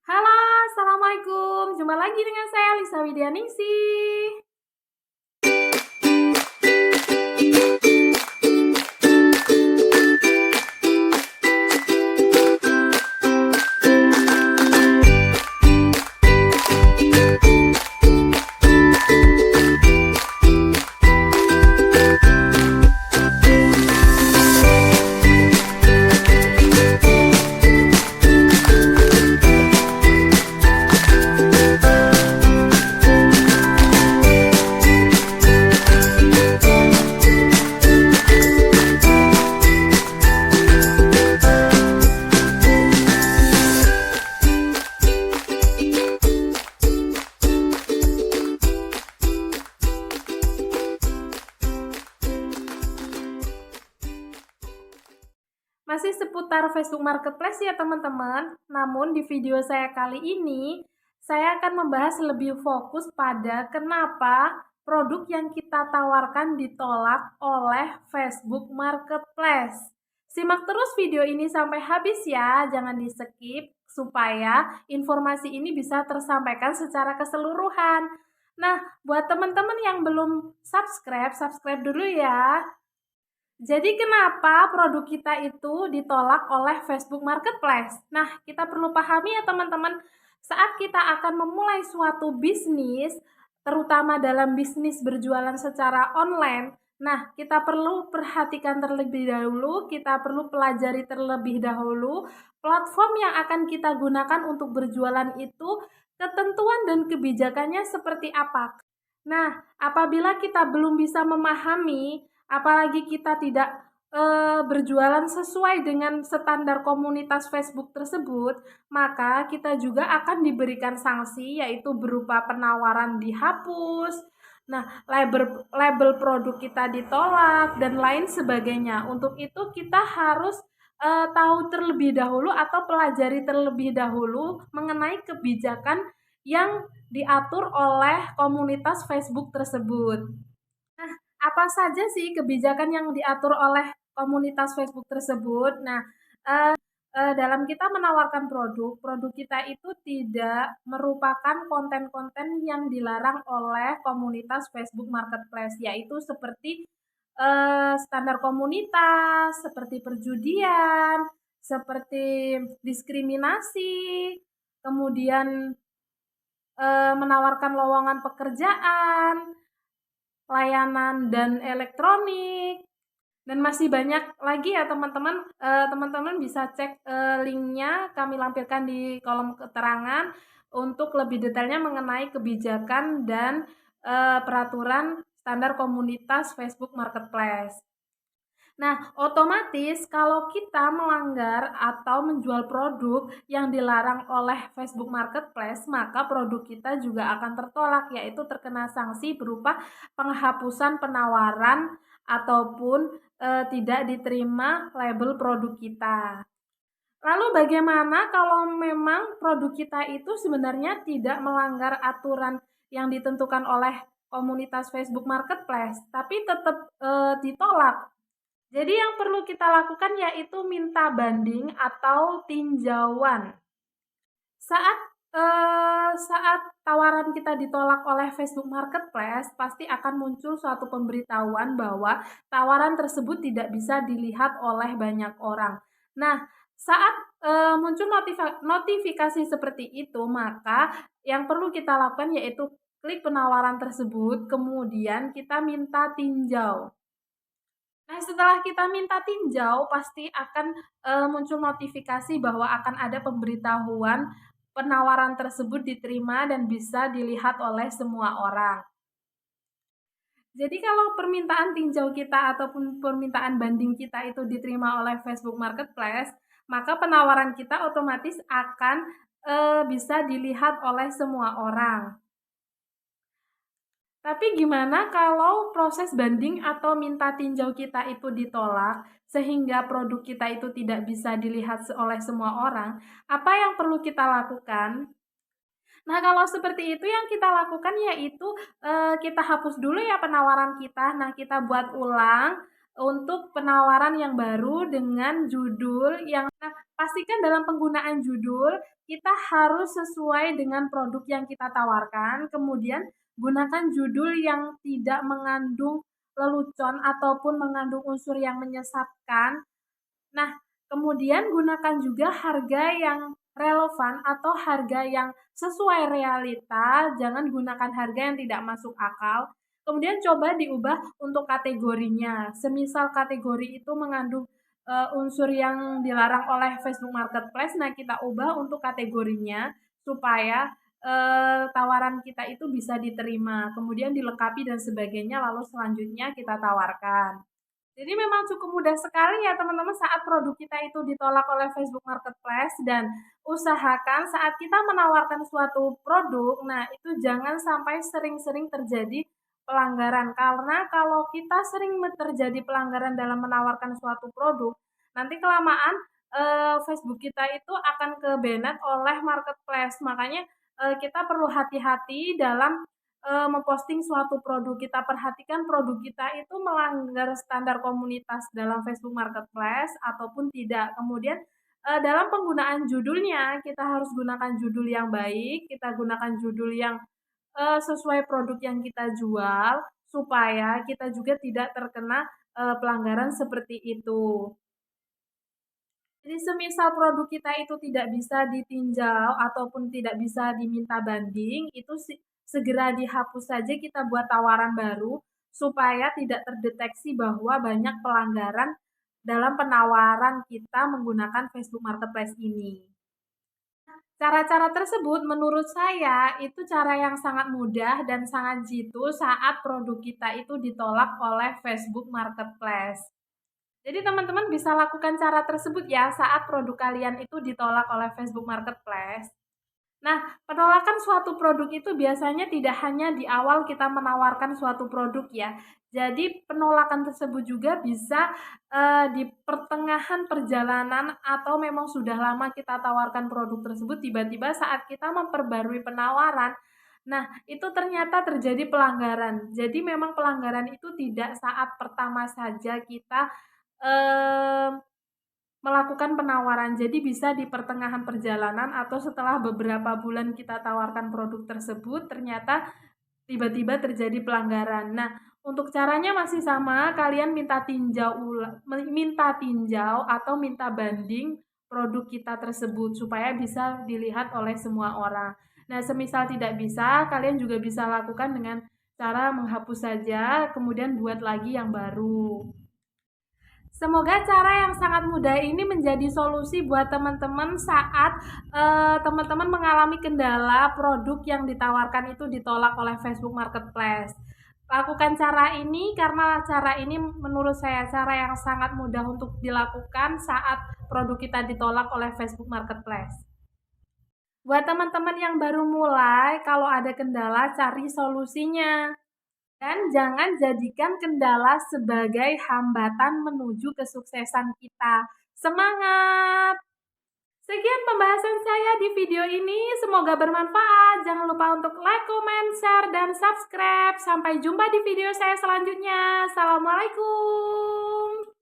Halo, Assalamualaikum. Jumpa lagi dengan saya Lisa Widianingsih. Masih seputar Facebook Marketplace ya teman-teman. Namun di video saya kali ini, saya akan membahas lebih fokus pada kenapa produk yang kita tawarkan ditolak oleh Facebook Marketplace. Simak terus video ini sampai habis ya, jangan di-skip supaya informasi ini bisa tersampaikan secara keseluruhan. Nah, buat teman-teman yang belum subscribe dulu ya. Jadi kenapa produk kita itu ditolak oleh Facebook Marketplace? Nah, kita perlu pahami ya teman-teman, saat kita akan memulai suatu bisnis, terutama dalam bisnis berjualan secara online, nah kita perlu perhatikan terlebih dahulu, kita perlu pelajari terlebih dahulu platform yang akan kita gunakan untuk berjualan itu, ketentuan dan kebijakannya seperti apa. Nah, apabila kita belum bisa memahami, apalagi kita tidak berjualan sesuai dengan standar komunitas Facebook tersebut, maka kita juga akan diberikan sanksi, yaitu berupa penawaran dihapus, nah label produk kita ditolak, dan lain sebagainya. Untuk itu kita harus tahu terlebih dahulu atau pelajari terlebih dahulu mengenai kebijakan yang diatur oleh komunitas Facebook tersebut. Nah, apa saja sih kebijakan yang diatur oleh komunitas Facebook tersebut? Nah, dalam kita menawarkan produk kita itu tidak merupakan konten-konten yang dilarang oleh komunitas Facebook Marketplace, yaitu seperti standar komunitas, seperti perjudian, seperti diskriminasi, kemudian menawarkan lowongan pekerjaan, layanan dan elektronik, dan masih banyak lagi ya teman-teman. Teman-teman bisa cek linknya, kami lampirkan di kolom keterangan untuk lebih detailnya mengenai kebijakan dan peraturan standar komunitas Facebook Marketplace. Nah, otomatis kalau kita melanggar atau menjual produk yang dilarang oleh Facebook Marketplace, maka produk kita juga akan tertolak, yaitu terkena sanksi berupa penghapusan penawaran ataupun tidak diterima label produk kita. Lalu bagaimana kalau memang produk kita itu sebenarnya tidak melanggar aturan yang ditentukan oleh komunitas Facebook Marketplace, tapi tetap ditolak? Jadi yang perlu kita lakukan yaitu minta banding atau tinjauan. Saat tawaran kita ditolak oleh Facebook Marketplace, pasti akan muncul suatu pemberitahuan bahwa tawaran tersebut tidak bisa dilihat oleh banyak orang. Nah, saat muncul notifikasi seperti itu, maka yang perlu kita lakukan yaitu klik penawaran tersebut, kemudian kita minta tinjau. Nah, setelah kita minta tinjau, pasti akan muncul notifikasi bahwa akan ada pemberitahuan penawaran tersebut diterima dan bisa dilihat oleh semua orang. Jadi kalau permintaan tinjau kita ataupun permintaan banding kita itu diterima oleh Facebook Marketplace, maka penawaran kita otomatis akan bisa dilihat oleh semua orang. Tapi gimana kalau proses banding atau minta tinjau kita itu ditolak, sehingga produk kita itu tidak bisa dilihat oleh semua orang? Apa yang perlu kita lakukan? Nah, kalau seperti itu yang kita lakukan yaitu kita hapus dulu ya penawaran kita. Nah, kita buat ulang untuk penawaran yang baru dengan judul yang pastikan dalam penggunaan judul kita harus sesuai dengan produk yang kita tawarkan, kemudian gunakan judul yang tidak mengandung lelucon ataupun mengandung unsur yang menyesatkan. Nah, kemudian gunakan juga harga yang relevan atau harga yang sesuai realita, jangan gunakan harga yang tidak masuk akal. Kemudian coba diubah untuk kategorinya. Semisal kategori itu mengandung unsur yang dilarang oleh Facebook Marketplace, nah kita ubah untuk kategorinya supaya tawaran kita itu bisa diterima. Kemudian dilengkapi dan sebagainya, lalu selanjutnya kita tawarkan. Jadi memang cukup mudah sekali ya teman-teman saat produk kita itu ditolak oleh Facebook Marketplace, dan usahakan saat kita menawarkan suatu produk, nah itu jangan sampai sering-sering terjadi pelanggaran. Karena kalau kita sering terjadi pelanggaran dalam menawarkan suatu produk, nanti kelamaan Facebook kita itu akan ke-banned oleh Marketplace. Makanya kita perlu hati-hati dalam memposting suatu produk. Kita perhatikan produk kita itu melanggar standar komunitas dalam Facebook Marketplace ataupun tidak. Kemudian dalam penggunaan judulnya kita harus gunakan judul yang baik, kita gunakan judul yang sesuai produk yang kita jual supaya kita juga tidak terkena pelanggaran seperti itu. Jadi semisal produk kita itu tidak bisa ditinjau ataupun tidak bisa diminta banding, itu segera dihapus saja, kita buat tawaran baru supaya tidak terdeteksi bahwa banyak pelanggaran dalam penawaran kita menggunakan Facebook Marketplace ini. Cara-cara tersebut menurut saya itu cara yang sangat mudah dan sangat jitu saat produk kita itu ditolak oleh Facebook Marketplace. Jadi teman-teman bisa lakukan cara tersebut ya saat produk kalian itu ditolak oleh Facebook Marketplace. Nah, penolakan suatu produk itu biasanya tidak hanya di awal kita menawarkan suatu produk ya. Jadi penolakan tersebut juga bisa di pertengahan perjalanan atau memang sudah lama kita tawarkan produk tersebut, tiba-tiba saat kita memperbarui penawaran, nah itu ternyata terjadi pelanggaran. Jadi memang pelanggaran itu tidak saat pertama saja kita melakukan penawaran. Jadi bisa di pertengahan perjalanan atau setelah beberapa bulan kita tawarkan produk tersebut, ternyata tiba-tiba terjadi pelanggaran. Nah, untuk caranya masih sama, kalian minta tinjau atau minta banding produk kita tersebut supaya bisa dilihat oleh semua orang. Nah, semisal tidak bisa, kalian juga bisa lakukan dengan cara menghapus saja, kemudian buat lagi yang baru. Semoga cara yang sangat mudah ini menjadi solusi buat teman-teman saat teman-teman mengalami kendala produk yang ditawarkan itu ditolak oleh Facebook Marketplace. Lakukan cara ini karena cara ini menurut saya cara yang sangat mudah untuk dilakukan saat produk kita ditolak oleh Facebook Marketplace. Buat teman-teman yang baru mulai, kalau ada kendala cari solusinya. Dan jangan jadikan kendala sebagai hambatan menuju kesuksesan kita. Semangat! Sekian pembahasan saya di video ini, semoga bermanfaat. Jangan lupa untuk like, comment, share, dan subscribe. Sampai jumpa di video saya selanjutnya. Assalamualaikum.